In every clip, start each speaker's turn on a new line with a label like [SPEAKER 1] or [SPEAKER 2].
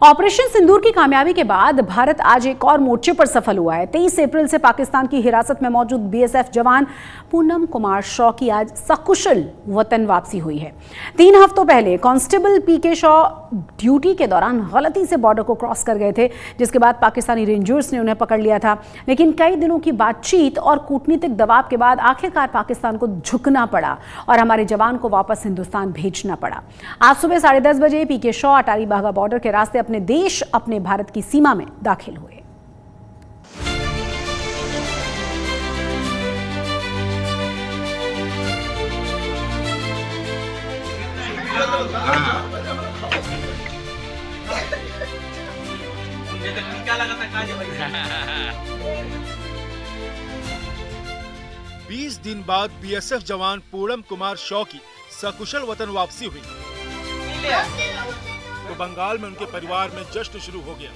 [SPEAKER 1] Operation सिंदूर की कामयाबी के बाद भारत आज एक और मोर्चे पर सफल हुआ है। 23 अप्रैल से पाकिस्तान की हिरासत में मौजूद बीएसएफ जवान पूनम कुमार शॉ की आज सकुशल वतन वापसी हुई है। 3 हफ्तों पहले कांस्टेबल पीके शॉ ड्यूटी के दौरान गलती से बॉर्डर को क्रॉस कर गए थे, जिसके बाद पाकिस्तानी रेंजर्स ने उन्हें पकड़ लिया था। लेकिन कई दिनों की बातचीत और कूटनीतिक दबाव के बाद आखिरकार पाकिस्तान को झुकना पड़ा और हमारे जवान को वापस हिंदुस्तान भेजना पड़ा। आज सुबह 10:30 बजे पीके शॉ अटारी वाघा बॉर्डर के रास्ते अपने देश, अपने भारत की सीमा में दाखिल हुए।
[SPEAKER 2] बीस दिन बाद बीएसएफ जवान पूनम कुमार शॉ की सकुशल वतन वापसी हुई तो बंगाल में उनके परिवार में जश्न शुरू हो गया।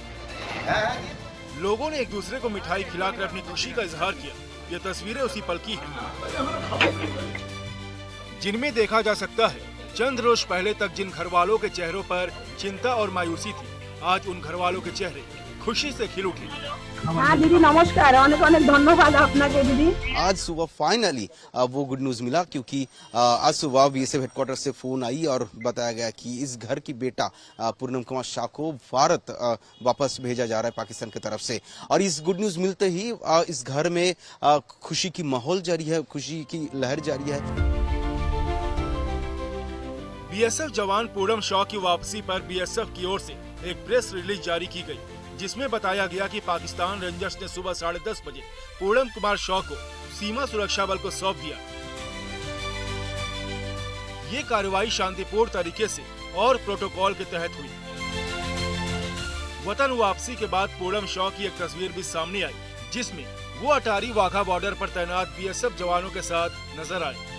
[SPEAKER 2] लोगों ने एक दूसरे को मिठाई खिलाकर अपनी खुशी का इजहार किया। ये तस्वीरें उसी पल की हैं, जिनमें देखा जा सकता है चंद रोज पहले तक जिन घरवालों के चेहरों पर चिंता और मायूसी थी, आज उन घरवालों के चेहरे खुशी से खिल उठे।
[SPEAKER 3] हाँ दीदी नमस्कार, अनेक अनेक धन्यवाद अपना के दीदी।
[SPEAKER 4] आज सुबह फाइनली वो गुड न्यूज मिला, क्योंकि आज सुबह बीएसएफ हेडक्वार्टर से फोन आई और बताया गया कि इस घर की बेटा पूनम कुमार शॉ को भारत वापस भेजा जा रहा है पाकिस्तान की तरफ से। और इस गुड न्यूज मिलते ही इस घर में खुशी की माहौल जारी है, खुशी की लहर जारी है।
[SPEAKER 2] बीएसएफ जवान पूनम शॉ की वापसी पर बीएसएफ की ओर से एक प्रेस रिलीज जारी की गई, जिसमें बताया गया कि पाकिस्तान रेंजर्स ने सुबह 10:30 बजे पूनम कुमार शॉ को सीमा सुरक्षा बल को सौंप दिया। ये कार्रवाई शांतिपूर्ण तरीके से और प्रोटोकॉल के तहत हुई। वतन वापसी के बाद पूनम शॉ की एक तस्वीर भी सामने आई, जिसमें वो अटारी वाघा बॉर्डर पर तैनात बीएसएफ जवानों के साथ नजर आए।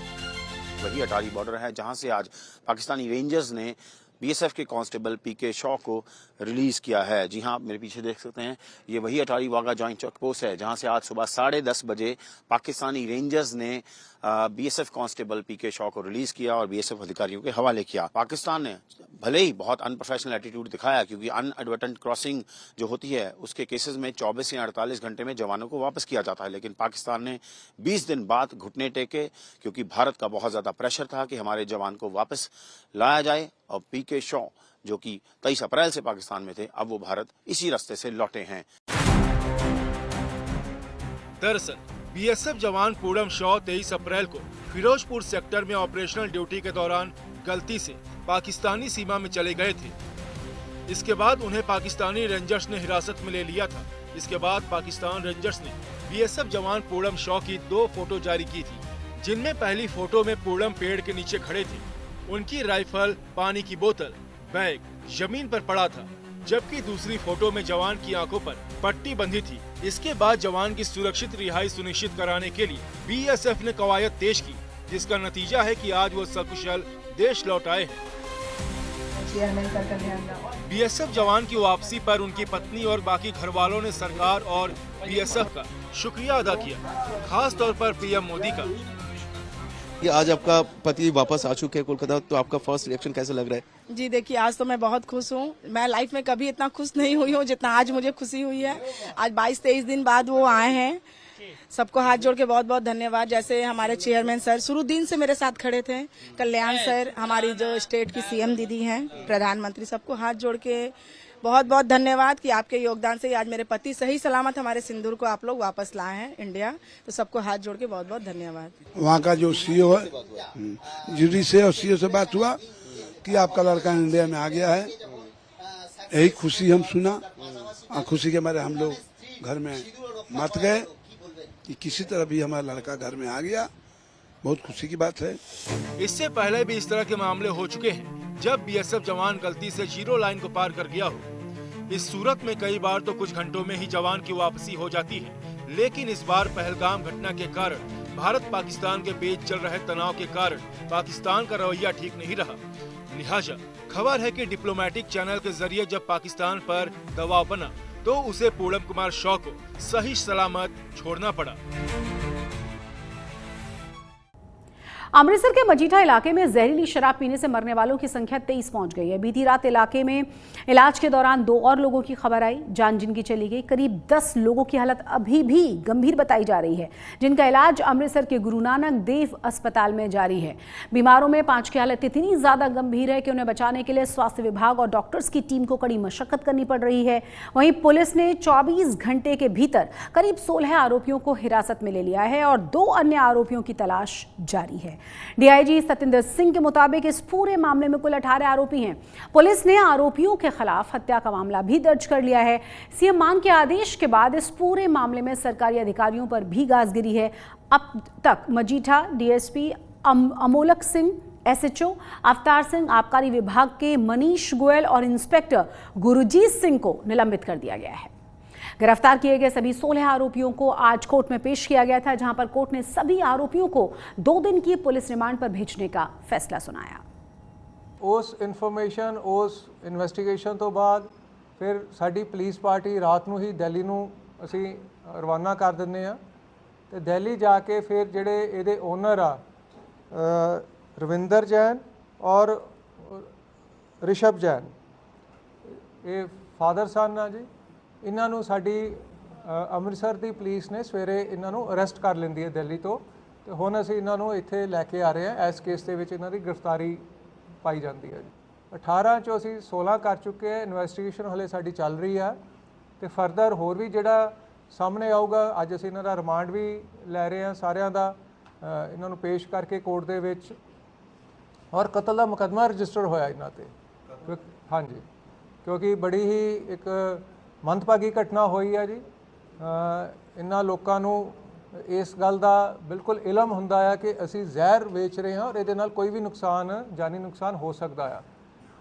[SPEAKER 5] वही अटारी बॉर्डर है जहां से आज पाकिस्तानी रेंजर्स ने बीएसएफ के कांस्टेबल पीके शॉ को रिलीज किया है। जी हां, आप मेरे पीछे देख सकते हैं, ये वही Attari Wagah joint check post है जहां से आज सुबह 10:30 बजे पाकिस्तानी रेंजर्स ने बीएसएफ कांस्टेबल पीके शॉ को रिलीज किया और बीएसएफ अधिकारियों के हवाले किया। पाकिस्तान ने भले ही बहुत अनप्रोफेशनल एटीट्यूड दिखाया, क्योंकि अनएडवर्टेंट क्रॉसिंग जो होती है उसके केसेस में 24 या 48 घंटे में जवानों को वापस किया जाता है, लेकिन पाकिस्तान ने 20 दिन बाद घुटने टेके, क्योंकि भारत का बहुत ज्यादा प्रेशर था कि हमारे जवान को वापस लाया जाए। और पीके शॉ जो कि 23 अप्रैल से पाकिस्तान में थे, अब वो भारत इसी रास्ते से लौटे हैं।
[SPEAKER 2] दरअसल बीएसएफ जवान पूनम शॉ 23 अप्रैल को फिरोजपुर सेक्टर में ऑपरेशनल ड्यूटी के दौरान गलती से पाकिस्तानी सीमा में चले गए थे। इसके बाद उन्हें पाकिस्तानी रेंजर्स ने हिरासत में ले लिया था। इसके बाद पाकिस्तान रेंजर्स ने बीएसएफ जवान पूनम शॉ की 2 फोटो जारी की थी, जिनमें पहली फोटो में पूनम पेड़ के नीचे खड़े थे। उनकी राइफल, पानी की बोतल, बैग जमीन पर पड़ा था, जबकि दूसरी फोटो में जवान की आंखों पर पट्टी बंधी थी। इसके बाद जवान की सुरक्षित रिहाई सुनिश्चित कराने के लिए बीएसएफ ने कवायद तेज की, जिसका नतीजा है कि आज वो सकुशल देश लौट आए हैं। बीएसएफ जवान की वापसी पर उनकी पत्नी और बाकी घर वालों ने सरकार और बीएसएफ का शुक्रिया अदा किया, खास तौर पर पीएम मोदी का।
[SPEAKER 4] ये आज आपका पति वापस आ चुके हैं कोलकाता, तो आपका फर्स्ट रिएक्शन कैसा लग रहा है?
[SPEAKER 3] जी देखिए, आज तो मैं बहुत खुश हूँ। मैं लाइफ में कभी इतना खुश नहीं हुई हूँ जितना आज मुझे खुशी हुई है। आज 22-23 दिन बाद वो आए हैं। सबको हाथ जोड़ के बहुत बहुत धन्यवाद। जैसे हमारे चेयरमैन सर शुरू दिन से मेरे साथ खड़े थे, कल्याण सर, हमारी जो स्टेट की सीएम दीदी हैं, प्रधानमंत्री, सबको हाथ जोड़ के बहुत बहुत धन्यवाद कि आपके योगदान से आज मेरे पति सही सलामत हमारे सिंदूर को आप लोग वापस लाए हैं इंडिया। तो सबको हाथ जोड़ के बहुत बहुत धन्यवाद।
[SPEAKER 6] वहाँ का जो सीओ है, जूरी से और सीओ से बात हुआ कि आपका लड़का इंडिया में आ गया है। यही खुशी हम सुना और खुशी के मारे हम लोग घर में मत गए कि किसी तरह भी हमारा लड़का घर में आ गया। बहुत खुशी की बात है।
[SPEAKER 2] इससे पहले भी इस तरह के मामले हो चुके हैं, जब बीएसएफ जवान गलती से 0 लाइन को पार कर गया हो। इस सूरत में कई बार तो कुछ घंटों में ही जवान की वापसी हो जाती है, लेकिन इस बार पहलगाम घटना के कारण, भारत पाकिस्तान के बीच चल रहे तनाव के कारण पाकिस्तान का रवैया ठीक नहीं रहा। लिहाजा खबर है कि डिप्लोमेटिक चैनल के जरिए जब पाकिस्तान पर दबाव बना, तो उसे पूनम कुमार शॉ को सही सलामत छोड़ना पड़ा।
[SPEAKER 1] अमृतसर के मजीठा इलाके में जहरीली शराब पीने से मरने वालों की संख्या 23 पहुंच गई है। बीती रात इलाके में इलाज के दौरान 2 और लोगों की खबर आई, जान जिनकी चली गई। करीब 10 लोगों की हालत अभी भी गंभीर बताई जा रही है, जिनका इलाज अमृतसर के गुरु नानक देव अस्पताल में जारी है। बीमारों में 5 की हालत इतनी ज्यादा गंभीर है कि उन्हें बचाने के लिए स्वास्थ्य विभाग और डॉक्टर्स की टीम को कड़ी मशक्कत करनी पड़ रही है। वहीं पुलिस ने 24 घंटे के भीतर करीब 16 आरोपियों को हिरासत में ले लिया है और 2 अन्य आरोपियों की तलाश जारी है। डीआईजी सतिंदर सिंह के मुताबिक इस पूरे मामले में कुल 18 आरोपी हैं। पुलिस ने आरोपियों के खिलाफ हत्या का मामला भी दर्ज कर लिया है। सीएम मान के आदेश के बाद इस पूरे मामले में सरकारी अधिकारियों पर भी गाज गिरी है। अब तक मजीठा डीएसपी अमोलक सिंह, एसएचओ अवतार सिंह, आबकारी विभाग के मनीष गोयल और इंस्पेक्टर गुरजीत सिंह को निलंबित कर दिया गया है। गिरफ्तार किए गए सभी 16 आरोपियों को आज कोर्ट में पेश किया गया था, जहां पर कोर्ट ने सभी आरोपियों को 2 दिन की पुलिस रिमांड पर भेजने का फैसला सुनाया।
[SPEAKER 7] उस इन्फॉर्मेशन, उस इन्वेस्टिगेशन तो बाद फिर साडी पुलिस पार्टी रात ਨੂੰ ਹੀ ਦਿੱਲੀ ਨੂੰ ਅਸੀਂ ਰਵਾਨਾ ਕਰ ਦਿੰਦੇ ਆ ਤੇ ਦਿੱਲੀ ਜਾ ਕੇ ਫਿਰ ਜਿਹੜੇ ਇਹਦੇ ਓਨਰ ਆ ਰਵਿੰਦਰ ਜੈਨ ਔਰ ਰਿਸ਼ਭ ਜੈਨ, ਇਹ ਫਾਦਰ ਸਨ ਆ ਜੀ। ਇਹਨਾਂ ਨੂੰ ਸਾਡੀ ਅੰਮ੍ਰਿਤਸਰ ਦੀ ਪੁਲਿਸ ਨੇ ਸਵੇਰੇ ਇਹਨਾਂ ਨੂੰ ਅਰੈਸਟ ਕਰ ਲੈਂਦੀ ਹੈ ਦਿੱਲੀ ਤੋਂ ਤੇ ਹੁਣ ਅਸੀਂ ਇਹਨਾਂ ਨੂੰ ਇੱਥੇ ਲੈ ਕੇ ਆ ਰਹੇ ਹਾਂ। ਇਸ ਕੇਸ ਦੇ ਵਿੱਚ ਇਹਨਾਂ ਦੀ ਗ੍ਰਿਫਤਾਰੀ ਪਾਈ ਜਾਂਦੀ ਹੈ ਜੀ। 18 ਚੋਂ ਅਸੀਂ 16 ਕਰ ਚੁੱਕੇ ਹਾਂ। ਇਨਵੈਸਟੀਗੇਸ਼ਨ ਹਲੇ ਸਾਡੀ ਚੱਲ ਰਹੀ ਆ ਤੇ ਫਰਦਰ ਹੋਰ ਵੀ ਜਿਹੜਾ ਸਾਹਮਣੇ ਆਊਗਾ। ਅੱਜ ਅਸੀਂ ਇਹਨਾਂ ਦਾ ਰਿਮਾਂਡ ਵੀ ਲੈ ਰਹੇ ਹਾਂ ਸਾਰਿਆਂ ਦਾ, ਇਹਨਾਂ ਨੂੰ ਪੇਸ਼ ਕਰਕੇ ਕੋਰਟ ਦੇ ਵਿੱਚ। ਔਰ ਕਤਲ ਦਾ ਮੁਕੱਦਮਾ ਰਜਿਸਟਰ ਹੋਇਆ ਇਹਨਾਂ ਤੇ। ਹਾਂਜੀ, ਕਿਉਂਕਿ ਬੜੀ ਹੀ ਇੱਕ ਮੰਦਭਾਗੀ ਘਟਨਾ ਹੋਈ ਹੈ ਜੀ। ਇਹਨਾਂ ਲੋਕਾਂ ਨੂੰ ਇਸ ਗੱਲ ਦਾ ਬਿਲਕੁਲ ਇਲਮ ਹੁੰਦਾ ਆ ਕਿ ਅਸੀਂ ਜ਼ਹਿਰ ਵੇਚ ਰਹੇ ਹਾਂ ਔਰ ਇਹਦੇ ਨਾਲ ਕੋਈ ਵੀ ਨੁਕਸਾਨ, ਜਾਨੀ ਨੁਕਸਾਨ ਹੋ ਸਕਦਾ ਆ।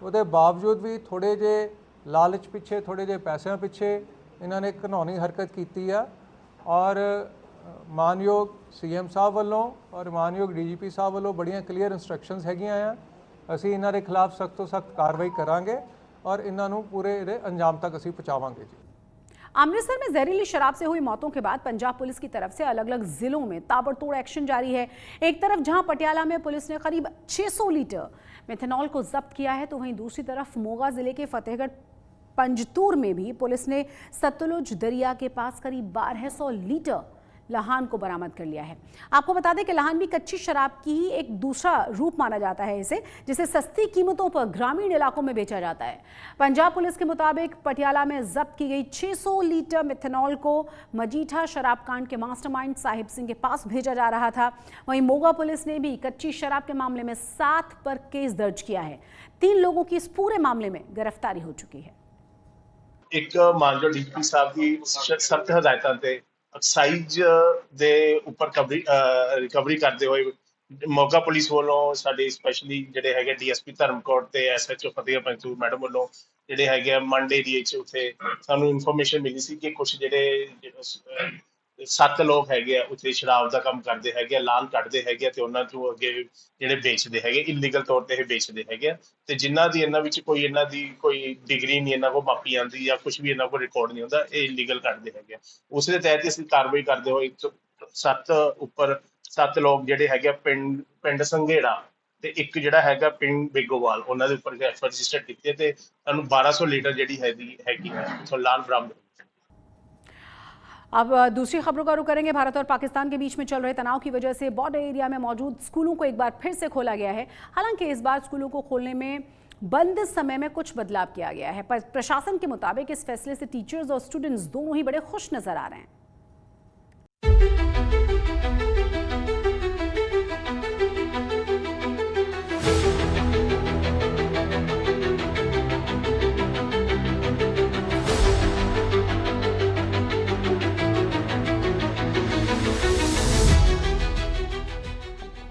[SPEAKER 7] ਉਹਦੇ ਬਾਵਜੂਦ ਵੀ ਥੋੜ੍ਹੇ ਜਿਹੇ ਲਾਲਚ ਪਿੱਛੇ, ਥੋੜ੍ਹੇ ਜਿਹੇ ਪੈਸਿਆਂ ਪਿੱਛੇ ਇਹਨਾਂ ਨੇ ਘਿਨੌਣੀ ਹਰਕਤ ਕੀਤੀ ਆ। ਔਰ ਮਾਨਯੋਗ ਸੀਐਮ ਸਾਹਿਬ ਵੱਲੋਂ ਔਰ ਮਾਨਯੋਗ ਡੀਜੀਪੀ ਸਾਹਿਬ ਵੱਲੋਂ ਬੜੀਆਂ ਕਲੀਅਰ ਇੰਸਟਰਕਸ਼ਨਸ ਹੈਗੀਆਂ ਆ। ਅਸੀਂ ਇਹਨਾਂ ਦੇ ਖਿਲਾਫ ਸਖਤ ਤੋਂ ਸਖਤ ਕਾਰਵਾਈ ਕਰਾਂਗੇ और इन्हों पूरे अंजाम तक असी पहुँचावांगे जी।
[SPEAKER 1] अमृतसर में जहरीली शराब से हुई मौतों के बाद पंजाब पुलिस की तरफ से अलग अलग जिलों में ताबड़तोड़ एक्शन जारी है। एक तरफ जहां पटियाला में पुलिस ने करीब 600 लीटर मेथनॉल को जब्त किया है, तो वहीं दूसरी तरफ मोगा जिले के फतेहगढ़ पंजतूर में भी पुलिस ने सतलुज दरिया के पास करीब 1200 लीटर लहान को बरामद कर लिया है। आपको बता दें कि लहान भी कच्ची शराब की ही एक दूसरा रूप माना जाता है इसे, जिसे सस्ती कीमतों पर ग्रामीण इलाकों में बेचा जाता है। पंजाब पुलिस के मुताबिक पटियाला में जब्त की गई 600 लीटर मिथेनॉल को मजीठा शराब कांड के मास्टरमाइंड साहिब सिंह के पास भेजा जा रहा था। वहीं मोगा पुलिस ने भी कच्ची शराब के मामले में 7 पर केस दर्ज किया है। 3 लोगों की इस पूरे मामले में गिरफ्तारी हो चुकी है।
[SPEAKER 8] एक मानजो डीपी साहब की सख्त हदायतों से एक्साइज ਦੇ ਉੱਪਰ ਰਿਕਵਰੀ ਕਰਦੇ ਹੋਏ ਮੋਗਾ ਪੁਲਿਸ ਵੱਲੋਂ ਸਾਡੇ ਸਪੈਸ਼ਲੀ ਜਿਹੜੇ ਹੈਗੇ ਡੀਐਸਪੀ ਧਰਮਕੋਟ ਤੇ ਐਸਐਚਓ ਫਤਿਹ ਪੰਚੂ ਮੈਡਮ ਵੱਲੋਂ ਜਿਹੜੇ ਹੈਗੇ ਮੰਡ ਏਰੀਏ 'ਚ ਉੱਥੇ ਸਾਨੂੰ ਇਨਫੋਰਮੇਸ਼ਨ ਮਿਲੀ ਸੀ ਕਿ ਕੁਝ ਜਿਹੜੇ 7 ਲੋਕ ਹੈਗੇ ਆ ਉੱਥੇ ਸ਼ਰਾਬ ਦਾ ਕੰਮ ਕਰਦੇ ਹੈਗੇ, ਲਾਨ ਕੱਢਦੇ ਹੈਗੇ ਤੇ ਉਹਨਾਂ ਤੋਂ ਅੱਗੇ ਜਿਹੜੇ ਵੇਚਦੇ ਹੈਗੇ, ਇਲੀਗਲ ਤੌਰ ਤੇ ਇਹ ਵੇਚਦੇ ਹੈਗੇ ਤੇ ਜਿਨ੍ਹਾਂ ਦੀ ਇਹਨਾਂ ਵਿੱਚ ਕੋਈ ਇਹਨਾਂ ਦੀ ਕੋਈ ਡਿਗਰੀ ਨਹੀਂ ਇਹਨਾਂ ਕੋਲ ਮਾਪੀ ਜਾਂਦੀ ਜਾਂ ਕੁਝ ਵੀ ਇਹਨਾਂ ਕੋਲ ਰਿਕਾਰਡ ਨਹੀਂ ਹੁੰਦਾ, ਇਹ ਇਲੀਗਲ ਕੱਢਦੇ ਹੈਗੇ। ਉਸ ਦੇ ਤਹਿਤ ਅਸੀਂ ਕਾਰਵਾਈ ਕਰਦੇ ਹੋਏ 7 ਲੋਕ ਜਿਹੜੇ ਹੈਗੇ ਪਿੰਡ ਸੰਘੇੜਾ ਤੇ ਇੱਕ ਜਿਹੜਾ ਹੈਗਾ ਪਿੰਡ ਬੇਗੋਵਾਲ, ਉਹਨਾਂ ਦੇ ਉੱਪਰ ਐਫ ਰਜਿਸਟਰ ਕੀਤੇ ਤੇ ਸਾਨੂੰ 1200 ਲੀਟਰ ਜਿਹੜੀ ਹੈਗੀ ਉੱਥੋਂ ਲਾਨ ਬਰਾਮਦ।
[SPEAKER 1] अब दूसरी खबरों का रुख करेंगे। भारत और पाकिस्तान के बीच में चल रहे तनाव की वजह से बॉर्डर एरिया में मौजूद स्कूलों को एक बार फिर से खोला गया है। हालांकि इस बार स्कूलों को खोलने में बंद समय में कुछ बदलाव किया गया है, पर प्रशासन के मुताबिक इस फैसले से टीचर्स और स्टूडेंट्स दोनों ही बड़े खुश नजर आ रहे हैं।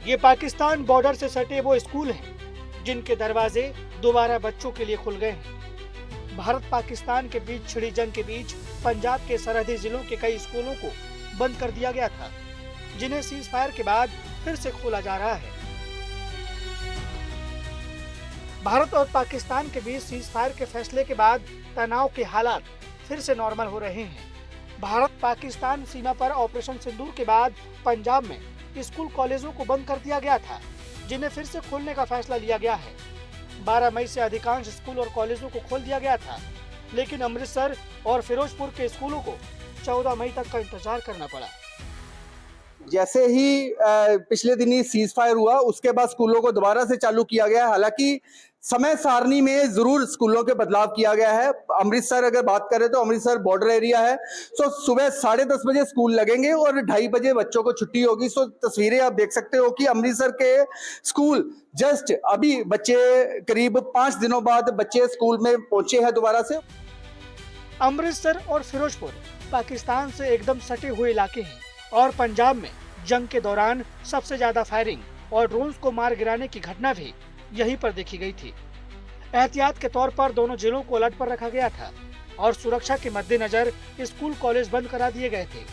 [SPEAKER 9] ये पाकिस्तान बॉर्डर से सटे वो स्कूल हैं जिनके दरवाजे दोबारा बच्चों के लिए खुल गए हैं। भारत पाकिस्तान के बीच छिड़ी जंग के बीच पंजाब के सरहदी जिलों के कई स्कूलों को बंद कर दिया गया था, जिन्हें सीज फायर के बाद फिर से खोला जा रहा है। भारत और पाकिस्तान के बीच सीज फायर के फैसले के बाद तनाव के हालात फिर से नॉर्मल हो रहे हैं। भारत पाकिस्तान सीमा पर ऑपरेशन सिंदूर के बाद पंजाब में स्कूल कॉलेजों को बंद कर दिया गया था, जिन्हें फिर से खोलने का फैसला लिया गया है। 12 मई से अधिकांश स्कूल और कॉलेजों को खोल दिया गया था, लेकिन अमृतसर और फिरोजपुर के स्कूलों को 14 मई तक का इंतजार करना पड़ा।
[SPEAKER 10] जैसे ही पिछले दिन ही सीज फायर हुआ, उसके बाद स्कूलों को दोबारा से चालू किया गया। हालांकि समय सारणी में जरूर स्कूलों के बदलाव किया गया है। अमृतसर अगर बात करें तो अमृतसर बॉर्डर एरिया है, तो सुबह 10:30 बजे स्कूल लगेंगे और 2:30 बजे बच्चों को छुट्टी होगी। सो तस्वीरें आप देख सकते हो कि अमृतसर के स्कूल जस्ट अभी बच्चे करीब 5 दिनों बाद बच्चे स्कूल में पहुंचे हैं दोबारा से।
[SPEAKER 9] अमृतसर और फिरोजपुर पाकिस्तान से एकदम सटे हुए इलाके हैं और पंजाब में जंग के दौरान सबसे ज्यादा फायरिंग और ड्रोन्स को मार गिराने की घटना भी यहीं पर देखी गई थी। एहतियात के तौर पर दोनों जिलों को अलर्ट पर रखा गया था और सुरक्षा के मद्देनजर स्कूल कॉलेज बंद करा दिए गए थे।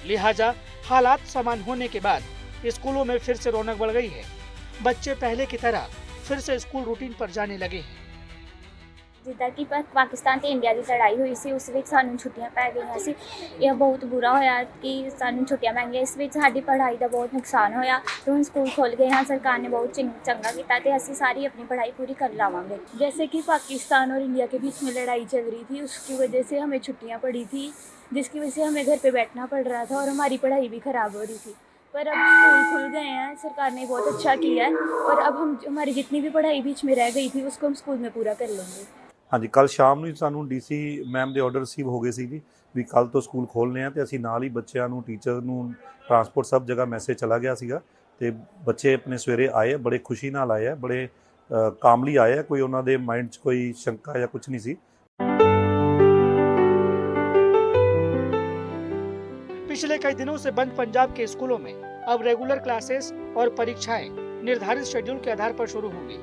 [SPEAKER 9] लिहाजा हालात सामान्य होने के बाद स्कूलों में फिर से रौनक बढ़ गई है। बच्चे पहले की तरह फिर से स्कूल रूटीन पर जाने लगे हैं।
[SPEAKER 11] जिद्दां कि पाकिस्तान ते इंडिया की लड़ाई हुई सी, उस विच सानूं छुट्टियां पै गईयां सी। यह बहुत बुरा होया कि सानूं छुट्टियां पै गईयां। इस विच साडी पढ़ाई दा बहुत नुकसान होया। तो हुण स्कूल खुल गए हैं, सरकार ने बहुत चंगा कीता ते असीं सारी अपनी पढ़ाई पूरी कर लावांगे। जैसे कि पाकिस्तान और इंडिया के बीच में लड़ाई चल रही थी, उसकी वजह से हमें छुट्टियां पड़ी थी, जिसकी वजह से हमें घर पे बैठना पड़ रहा था और हमारी पढ़ाई भी ख़राब हो रही थी। पर अब स्कूल खुल गए हैं, सरकार ने बहुत अच्छा किया है और अब हम हमारी जितनी भी पढ़ाई बीच में रह गई थी उसको हम स्कूल में पूरा कर लेंगे।
[SPEAKER 12] हाँ जी, कल शाम ਨੂੰ ਸਾਨੂੰ ਡੀਸੀ ਮੈਮ ਦੇ ਆਰਡਰ ਰਿਸੀਵ ਹੋ ਗਏ ਸੀ ਜੀ ਵੀ ਕੱਲ ਤੋਂ ਸਕੂਲ ਖੋਲ੍ਹਣੇ ਆ, ਤੇ ਅਸੀਂ ਨਾਲ ਹੀ ਬੱਚਿਆਂ ਨੂੰ, ਟੀਚਰ ਨੂੰ, ਟਰਾਂਸਪੋਰਟ ਸਭ ਜਗ੍ਹਾ ਮੈਸੇਜ ਚਲਾ ਗਿਆ ਸੀਗਾ ਤੇ ਬੱਚੇ ਆਪਣੇ ਸਵੇਰੇ ਆਏ, ਬੜੇ ਖੁਸ਼ੀ ਨਾਲ ਆਏ ਆ, ਬੜੇ ਕਾਮਲੀ ਆਏ ਆ, ਕੋਈ ਉਹਨਾਂ ਦੇ ਮਾਈਂਡ 'ਚ ਕੋਈ ਸ਼ੰਕਾ ਜਾਂ ਕੁਝ ਨਹੀਂ ਸੀ।
[SPEAKER 9] पिछले कई दिनों से बंद पंजाब के स्कूलों में अब रेगुलर क्लासेस और परीक्षाएं निर्धारित शेड्यूल के आधार पर शुरू होंगी।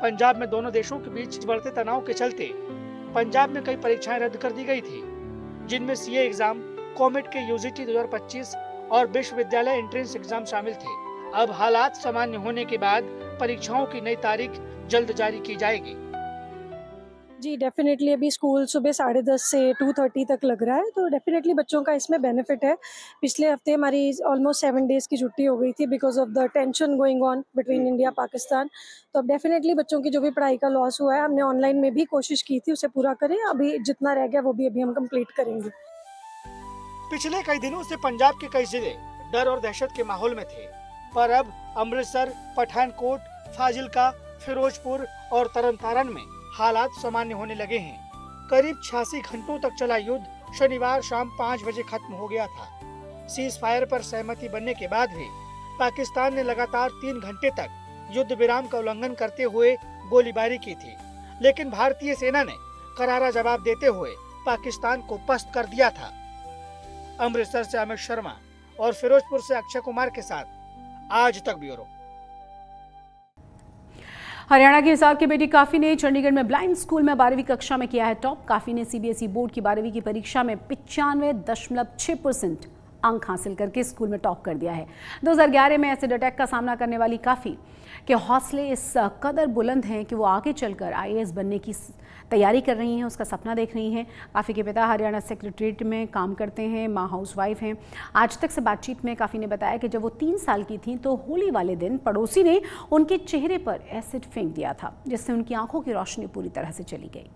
[SPEAKER 9] पंजाब में दोनों देशों के बीच बढ़ते तनाव के चलते पंजाब में कई परीक्षाएं रद्द कर दी गई थी, जिनमें सीए एग्जाम, कॉमेट के यूजीटी 2025 और विश्वविद्यालय एंट्रेंस एग्जाम शामिल थे। अब हालात सामान्य होने के बाद परीक्षाओं की नई तारीख जल्द जारी की जाएगी।
[SPEAKER 13] जी डेफिनेटली अभी स्कूल सुबह 10:30 से 2:30 तक लग रहा है, तो डेफिनेटली बच्चों का इसमें बेनिफिट है। पिछले हफ्ते हमारी ऑलमोस्ट 7 डेज़ की छुट्टी हो गई थी because of the tension going on between India Pakistan. तो अब डेफिनेटली बच्चों की जो भी पढ़ाई का लॉस हुआ है, हमने ऑनलाइन में भी कोशिश की थी उसे पूरा करें। अभी जितना रह गया वो भी अभी हम कंप्लीट करेंगे।
[SPEAKER 9] पिछले कई दिनों से पंजाब के कई जिले डर और दहशत के माहौल में थे, पर अब अमृतसर, पठानकोट, फाजिलका, फिरोजपुर और तरनतारन में हालात सामान्य होने लगे हैं। करीब 86 घंटों तक चला युद्ध शनिवार शाम 5 बजे खत्म हो गया था। सीज फायर पर सहमति बनने के बाद भी पाकिस्तान ने लगातार 3 घंटे तक युद्ध विराम का उल्लंघन करते हुए गोलीबारी की थी, लेकिन भारतीय सेना ने करारा जवाब देते हुए पाकिस्तान को पस्त कर दिया था। अमृतसर से अमित शर्मा और फिरोजपुर से अक्षय कुमार के साथ आज तक ब्यूरो।
[SPEAKER 1] हरियाणा के हिसार की बेटी काफी ने चंडीगढ़ में ब्लाइंड स्कूल में 12वीं कक्षा में किया है टॉप। काफी ने सीबीएसई बोर्ड की 12वीं की परीक्षा में 95.6% अंक हासिल करके स्कूल में टॉप कर दिया है। 2011 में एसिड अटैक का सामना करने वाली काफी के हौसले इस कदर बुलंद हैं कि वो आगे चलकर आईएएस बनने की तैयारी कर रही हैं, उसका सपना देख रही हैं। काफ़ी के पिता हरियाणा सेक्रेटरीट में काम करते हैं, माँ हाउसवाइफ हैं। आज तक से बातचीत में काफ़ी ने बताया कि जब वो 3 साल की थीं तो होली वाले दिन पड़ोसी ने उनके चेहरे पर एसिड फेंक दिया था, जिससे उनकी आंखों की रोशनी पूरी तरह से चली गई।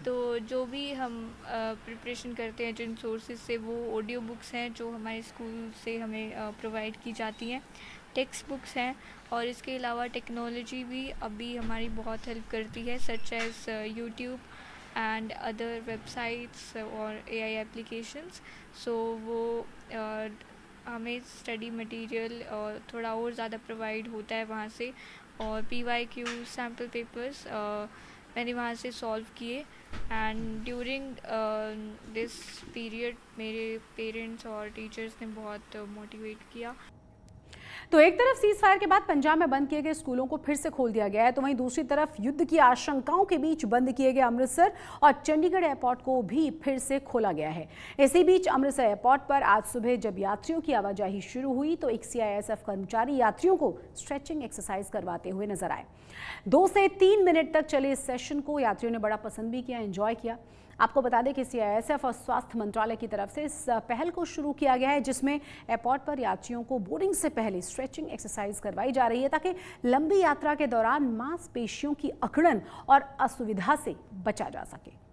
[SPEAKER 14] तो जो भी हम प्रिपरेशन करते हैं जिन सोर्सेज से, वो ऑडियो बुक्स हैं जो हमारे स्कूल से हमें प्रोवाइड की जाती हैं, टेक्स्ट बुक्स हैं, और इसके अलावा टेक्नोलॉजी भी अभी हमारी बहुत हेल्प करती है, such as YouTube and other websites और एआई एप्लीकेशंस। सो वो हमें स्टडी मटेरियल थोड़ा और ज़्यादा प्रोवाइड होता है वहाँ से, और PYQ सैम्पल पेपर्स मैंने वहाँ से सॉल्व किए। एंड ड्यूरिंग दिस पीरियड मेरे पेरेंट्स और टीचर्स ने बहुत मोटिवेट किया।
[SPEAKER 1] तो एक तरफ सीज फायर के बाद पंजाब में बंद किए गए स्कूलों को फिर से खोल दिया गया है, तो वहीं दूसरी तरफ युद्ध की आशंकाओं के बीच बंद किए गए अमृतसर और चंडीगढ़ एयरपोर्ट को भी फिर से खोला गया है। इसी बीच अमृतसर एयरपोर्ट पर आज सुबह जब यात्रियों की आवाजाही शुरू हुई तो एक CISF कर्मचारी यात्रियों को स्ट्रेचिंग एक्सरसाइज करवाते हुए नजर आए। 2 से 3 मिनट तक चले इस सेशन को यात्रियों ने बड़ा पसंद भी किया, एंजॉय किया। आपको बता दें कि CISF और स्वास्थ्य मंत्रालय की तरफ से इस पहल को शुरू किया गया है, जिसमें एयरपोर्ट पर यात्रियों को बोर्डिंग से पहले स्ट्रेचिंग एक्सरसाइज करवाई जा रही है ताकि लंबी यात्रा के दौरान मांसपेशियों की अकड़न और असुविधा से बचा जा सके।